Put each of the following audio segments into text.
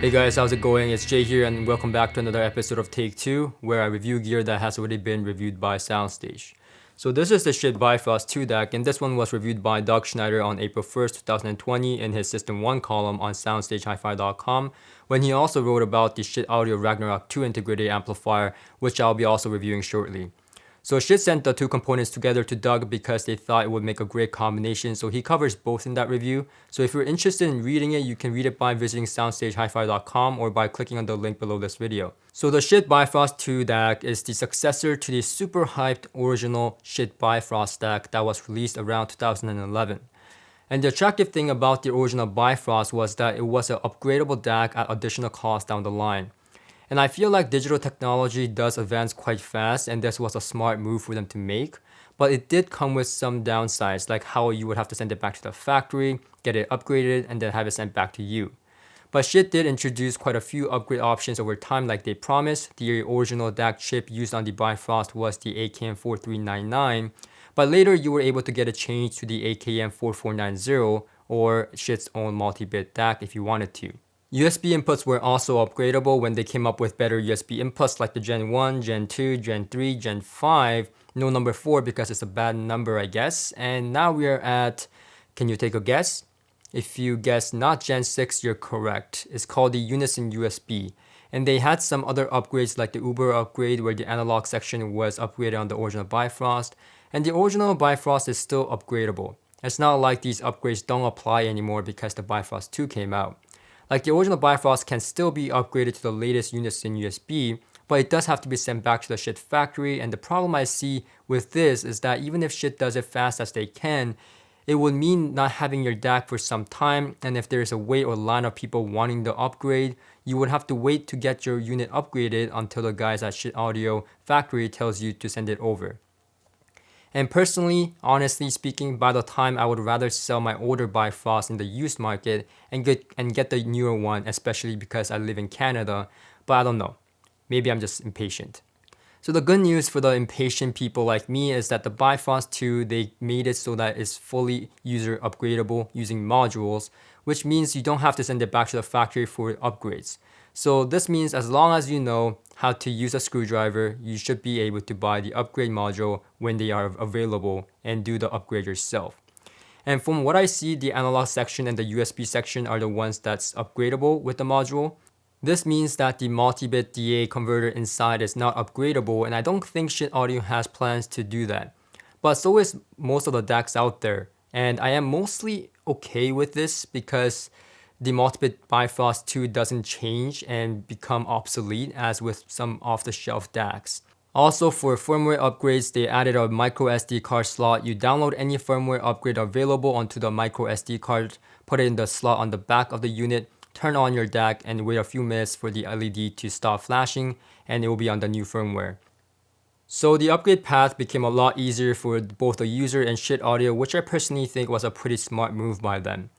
Hey guys, how's it going? It's Jay here and welcome back to another episode of Take 2 where I review gear that has already been reviewed by SoundStage. So this is the Schiit Bifrost 2 DAC and this one was reviewed by Doug Schneider on April 1st, 2020 in his System 1 column on SoundStageHifi.com when he also wrote about the Schiit Audio Ragnarok 2 integrated amplifier, which I'll be also reviewing shortly. So Schiit sent the two components together to Doug because they thought it would make a great combination, so he covers both in that review. So if you're interested in reading it, you can read it by visiting SoundStageHifi.com or by clicking on the link below this video. So the Schiit Bifrost 2 DAC is the successor to the super hyped original Schiit Bifrost DAC that was released around 2011. And the attractive thing about the original Bifrost was that it was an upgradable DAC at additional cost down the line. And I feel like digital technology does advance quite fast and this was a smart move for them to make, but it did come with some downsides like how you would have to send it back to the factory, get it upgraded, and then have it sent back to you. But Schiit did introduce quite a few upgrade options over time like they promised. The original DAC chip used on the Bifrost was the AKM4399, but later you were able to get it changed to the AKM4490 or Schiit's own multi-bit DAC if you wanted to. USB inputs were also upgradable when they came up with better USB inputs like the Gen 1, Gen 2, Gen 3, Gen 5, no number 4 because it's a bad number I guess, and now we are at, can you take a guess? If you guess not Gen 6, you're correct. It's called the Unison USB, and they had some other upgrades like the Uber upgrade where the analog section was upgraded on the original Bifrost, and the original Bifrost is still upgradable. It's not like these upgrades don't apply anymore because the Bifrost 2 came out. Like the original Bifrost can still be upgraded to the latest Unison USB, but it does have to be sent back to the Schiit factory, and the problem I see with this is that even if Schiit does it fast as they can, it would mean not having your DAC for some time, and if there is a wait or line of people wanting the upgrade, you would have to wait to get your unit upgraded until the guys at Schiit Audio factory tells you to send it over. And personally, honestly speaking, by the time I would rather sell my older Bifrost in the used market and get the newer one, especially because I live in Canada, but I don't know. Maybe I'm just impatient. So the good news for the impatient people like me is that the Bifrost 2, they made it so that it's fully user upgradable using modules, which means you don't have to send it back to the factory for upgrades. So this means as long as you know how to use a screwdriver, you should be able to buy the upgrade module when they are available and do the upgrade yourself. And from what I see, the analog section and the USB section are the ones that's upgradable with the module. This means that the multi-bit DA converter inside is not upgradable, and I don't think Schiit Audio has plans to do that. But so is most of the DACs out there, and I am mostly okay with this because the multi-bit Bifrost 2 doesn't change and become obsolete as with some off-the-shelf DACs. Also, for firmware upgrades, they added a micro SD card slot. You download any firmware upgrade available onto the micro SD card, put it in the slot on the back of the unit, turn on your DAC, and wait a few minutes for the LED to stop flashing, and it will be on the new firmware. So the upgrade path became a lot easier for both the user and Schiit Audio, which I personally think was a pretty smart move by them.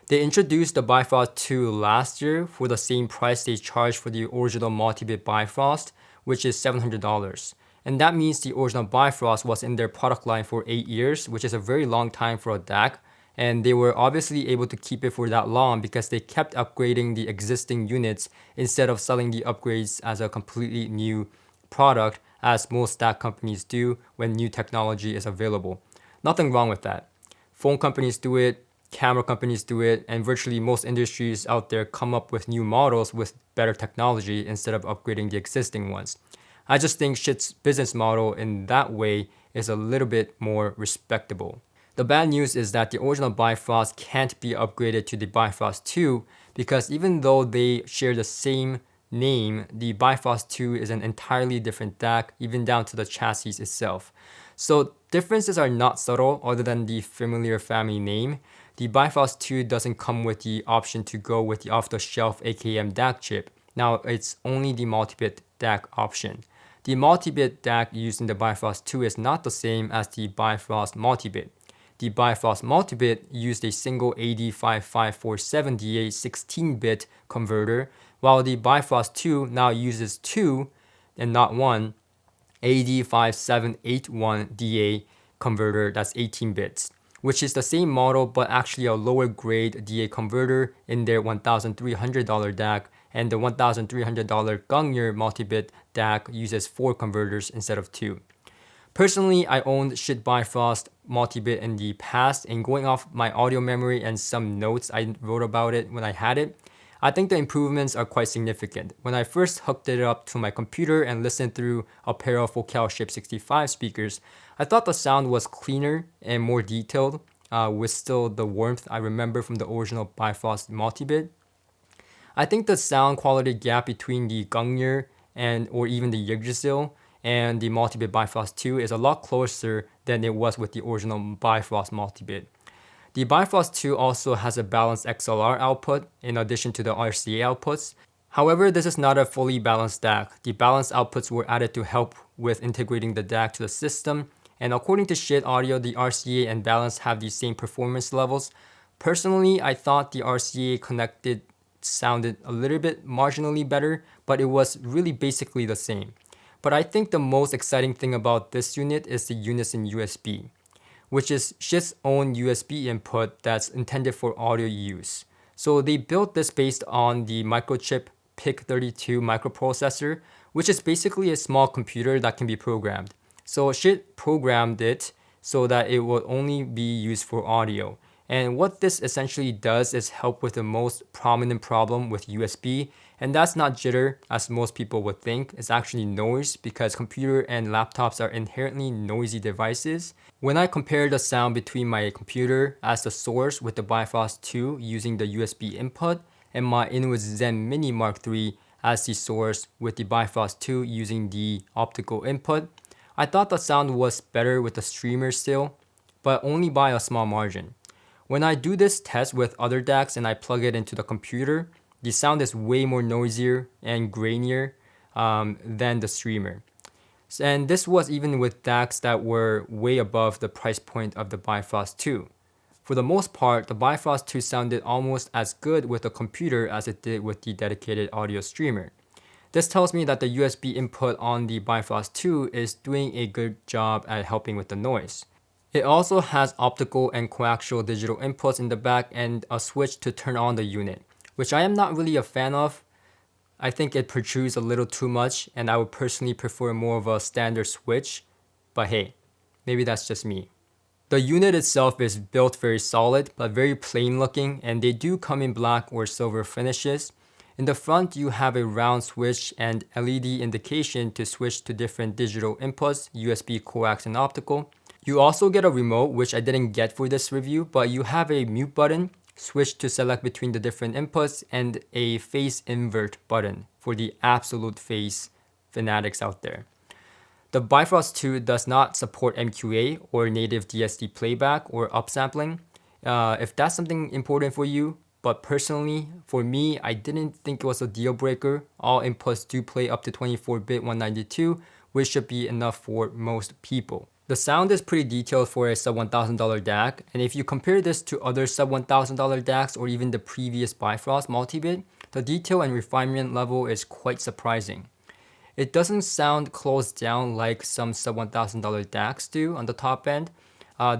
They introduced the Bifrost 2 last year for the same price they charged for the original multi-bit Bifrost, which is $700. And that means the original Bifrost was in their product line for 8 years, which is a very long time for a DAC. And they were obviously able to keep it for that long because they kept upgrading the existing units instead of selling the upgrades as a completely new product, as most DAC companies do when new technology is available. Nothing wrong with that. Phone companies do it, camera companies do it, and virtually most industries out there come up with new models with better technology instead of upgrading the existing ones. I just think Schiit's business model in that way is a little bit more respectable. The bad news is that the original Bifrost can't be upgraded to the Bifrost 2 because even though they share the same name, the Bifrost 2 is an entirely different DAC, even down to the chassis itself. So differences are not subtle other than the familiar family name. The Bifrost 2 doesn't come with the option to go with the off-the-shelf AKM DAC chip. Now it's only the multi-bit DAC option. The multi-bit DAC used in the Bifrost 2 is not the same as the Bifrost multi-bit. The Bifrost multi-bit used a single AD5547DA 16-bit converter, while the Bifrost 2 now uses two and not one AD5781DA converter that's 18 bits, which is the same model but actually a lower grade DA converter in their $1,300 DAC and the $1,300 Gungner multi-bit DAC uses 4 converters instead of 2. Personally, I owned Schiit Bifrost multi-bit in the past, and going off my audio memory and some notes I wrote about it when I had it, I think the improvements are quite significant. When I first hooked it up to my computer and listened through a pair of Focal Shape 65 speakers, I thought the sound was cleaner and more detailed, with still the warmth I remember from the original Bifrost multi-bit. I think the sound quality gap between the Gungner or even the Yggdrasil and the multi-bit Bifrost 2 is a lot closer than it was with the original Bifrost multi-bit. The Bifrost 2 also has a balanced XLR output in addition to the RCA outputs. However, this is not a fully balanced DAC. The balanced outputs were added to help with integrating the DAC to the system, and according to Schiit Audio, the RCA and balance have the same performance levels. Personally, I thought the RCA connected sounded a little bit marginally better, but it was really basically the same. But I think the most exciting thing about this unit is the Unison USB, which is Schiit's own USB input that's intended for audio use. So they built this based on the microchip PIC32 microprocessor, which is basically a small computer that can be programmed. So Schiit programmed it so that it will only be used for audio. And what this essentially does is help with the most prominent problem with USB, and that's not jitter as most people would think. It's actually noise, because computer and laptops are inherently noisy devices. When I compare the sound between my computer as the source with the Bifrost 2 using the USB input and my Inwood Zen Mini Mark III as the source with the Bifrost 2 using the optical input, I thought the sound was better with the streamer still, but only by a small margin. When I do this test with other DACs and I plug it into the computer, the sound is way more noisier and grainier than the streamer. And this was even with DACs that were way above the price point of the Bifrost 2. For the most part, the Bifrost 2 sounded almost as good with the computer as it did with the dedicated audio streamer. This tells me that the USB input on the Bifrost 2 is doing a good job at helping with the noise. It also has optical and coaxial digital inputs in the back and a switch to turn on the unit, which I am not really a fan of. I think it protrudes a little too much, and I would personally prefer more of a standard switch, but hey, maybe that's just me. The unit itself is built very solid, but very plain looking, and they do come in black or silver finishes. In the front, you have a round switch and LED indication to switch to different digital inputs, USB, coax, and optical. You also get a remote, which I didn't get for this review, but you have a mute button, switch to select between the different inputs, and a phase invert button for the absolute phase fanatics out there. The Bifrost 2 does not support MQA or native DSD playback or upsampling. If that's something important for you, but personally, for me, I didn't think it was a deal breaker. All inputs do play up to 24-bit 192, which should be enough for most people. The sound is pretty detailed for a sub $1,000 DAC, and if you compare this to other sub $1,000 DACs or even the previous Bifrost multi-bit, the detail and refinement level is quite surprising. It doesn't sound closed down like some sub $1,000 DACs do on the top end.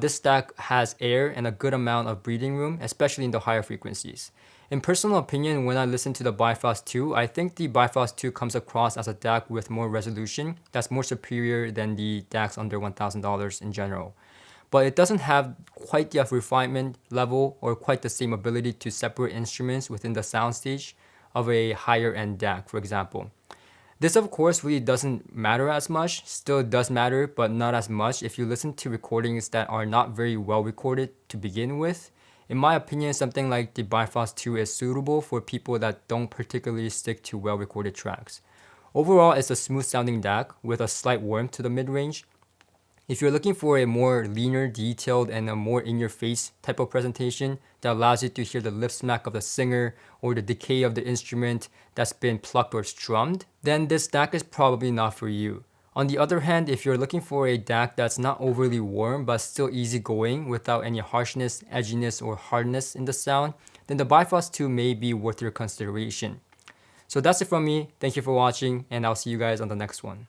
This DAC has air and a good amount of breathing room, especially in the higher frequencies. In personal opinion, when I listen to the Bifrost 2, I think the Bifrost 2 comes across as a DAC with more resolution that's more superior than the DACs under $1,000 in general. But it doesn't have quite the refinement level or quite the same ability to separate instruments within the SoundStage of a higher end DAC, for example. This of course really doesn't matter as much, still does matter, but not as much if you listen to recordings that are not very well recorded to begin with. In my opinion, something like the Bifrost 2 is suitable for people that don't particularly stick to well-recorded tracks. Overall, it's a smooth sounding DAC with a slight warmth to the mid-range. If you're looking for a more leaner, detailed, and a more in-your-face type of presentation that allows you to hear the lip smack of the singer or the decay of the instrument that's been plucked or strummed, then this DAC is probably not for you. On the other hand, if you're looking for a DAC that's not overly warm but still easygoing without any harshness, edginess, or hardness in the sound, then the Bifrost 2 may be worth your consideration. So that's it from me. Thank you for watching, and I'll see you guys on the next one.